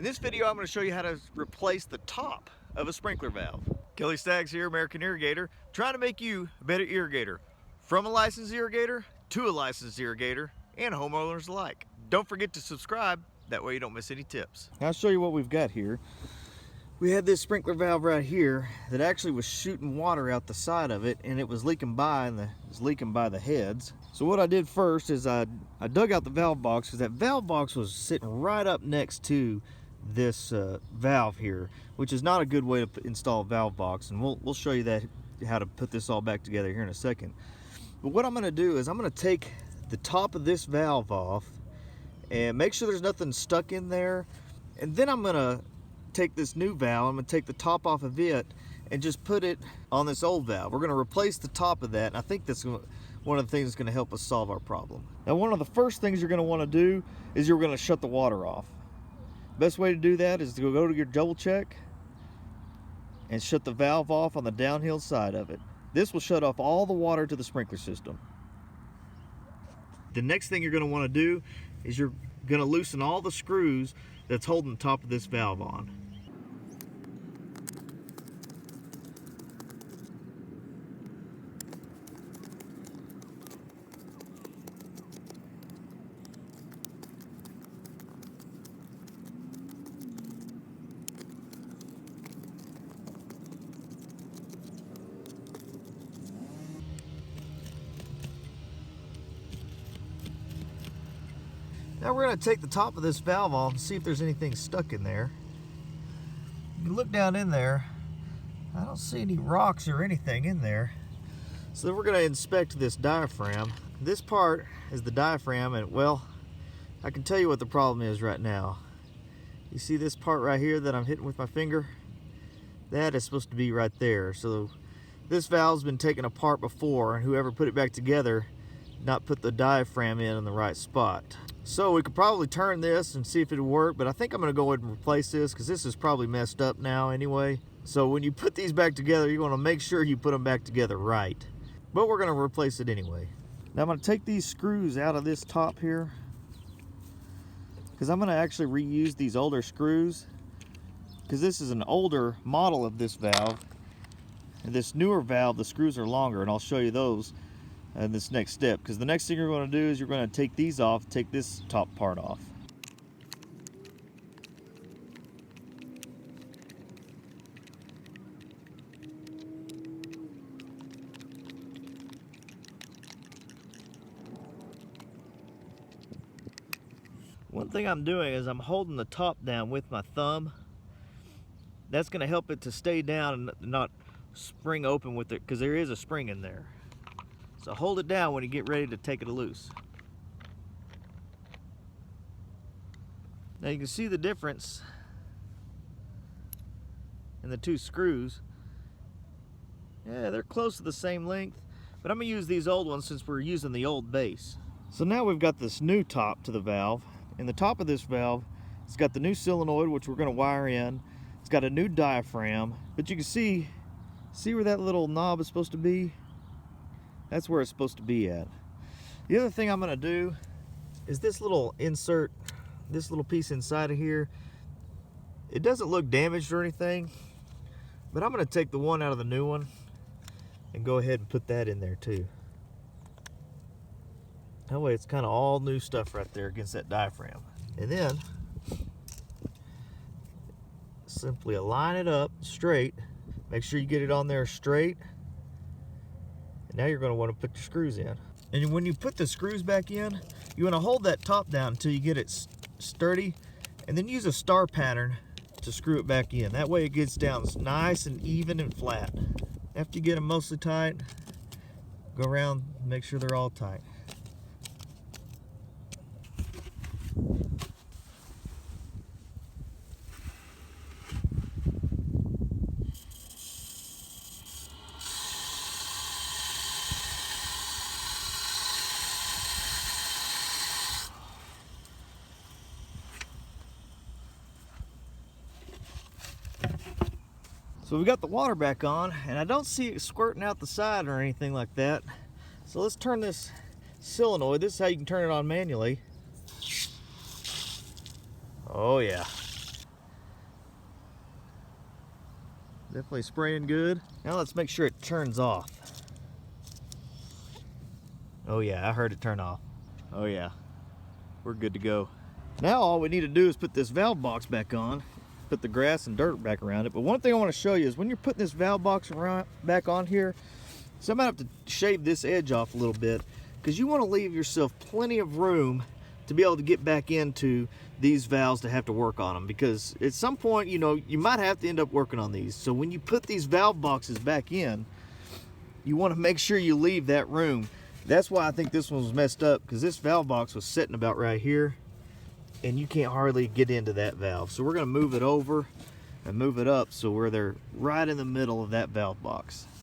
In this video, I'm going to show you how to replace the top of a sprinkler valve. Kelly Staggs here, American Irrigator, trying to make you a better irrigator. From a licensed irrigator to a licensed irrigator and homeowners alike. Don't forget to subscribe, that way you don't miss any tips. Now I'll show you what we've got here. We had this sprinkler valve right here that actually was shooting water out the side of it, and it was leaking by, and it was leaking by the heads. So what I did first is I dug out the valve box, because that valve box was sitting right up next to this valve here, which is not a good way to install a valve box, and we'll show you that how to put this all back together here in a second. But what I'm going to do is I'm going to take the top of this valve off and make sure there's nothing stuck in there, and then I'm going to take this new valve, I'm going to take the top off of it and just put it on this old valve. We're going to replace the top of that, and I think that's one of the things that's going to help us solve our problem. Now, one of the first things you're going to want to do is you're going to shut the water off. Best way to do that is to go to your double check and shut the valve off on the downhill side of it. This will shut off all the water to the sprinkler system. The next thing you're going to want to do is you're going to loosen all the screws that's holding the top of this valve on. Now we're going to take the top of this valve off and see if there's anything stuck in there. You look down in there, I don't see any rocks or anything in there. So then we're going to inspect this diaphragm. This part is the diaphragm, and well, I can tell you what the problem is right now. You see this part right here that I'm hitting with my finger? That is supposed to be right there. So this valve's been taken apart before, and whoever put it back together not put the diaphragm in the right spot. So we could probably turn this and see if it'll work, but I think I'm going to go ahead and replace this because this is probably messed up now anyway. So when you put these back together, you want to make sure you put them back together right. But we're going to replace it anyway. Now I'm going to take these screws out of this top here, because I'm going to actually reuse these older screws, because this is an older model of this valve. And this newer valve, the screws are longer, and I'll show you those in this next step, because the next thing you're going to do is you're going to take these off, take this top part off. One thing I'm doing is I'm holding the top down with my thumb. That's going to help it to stay down and not spring open with it, because there is a spring in there. So hold it down when you get ready to take it loose. Now you can see the difference in the two screws. Yeah, they're close to the same length, but I'm going to use these old ones since we're using the old base. So now we've got this new top to the valve, and the top of this valve, it's got the new solenoid, which we're going to wire in. It's got a new diaphragm, but you can see where that little knob is supposed to be? That's where it's supposed to be at. The other thing I'm going to do is this little insert, this little piece inside of here. It doesn't look damaged or anything, but I'm going to take the one out of the new one and go ahead and put that in there too. That way it's kind of all new stuff right there against that diaphragm. And then simply align it up straight. Make sure you get it on there straight. And now you're going to want to put your screws in. And when you put the screws back in, you want to hold that top down until you get it sturdy, and then use a star pattern to screw it back in. That way it gets down nice and even and flat. After you get them mostly tight, go around and make sure they're all tight. So we got the water back on, and I don't see it squirting out the side or anything like that. So let's turn this solenoid. This is how you can turn it on manually. Oh yeah. Definitely spraying good. Now let's make sure it turns off. Oh yeah, I heard it turn off. Oh yeah, we're good to go. Now all we need to do is put this valve box back on, put the grass and dirt back around it. But one thing I want to show you is when you're putting this valve box back on here, so I might have to shave this edge off a little bit, because you want to leave yourself plenty of room to be able to get back into these valves to have to work on them, because at some point, you know, you might have to end up working on these. So when you put these valve boxes back in, you want to make sure you leave that room. That's why I think this one was messed up, because this valve box was sitting about right here and you can't hardly get into that valve. So we're going to move it over and move it up so we're there right in the middle of that valve box.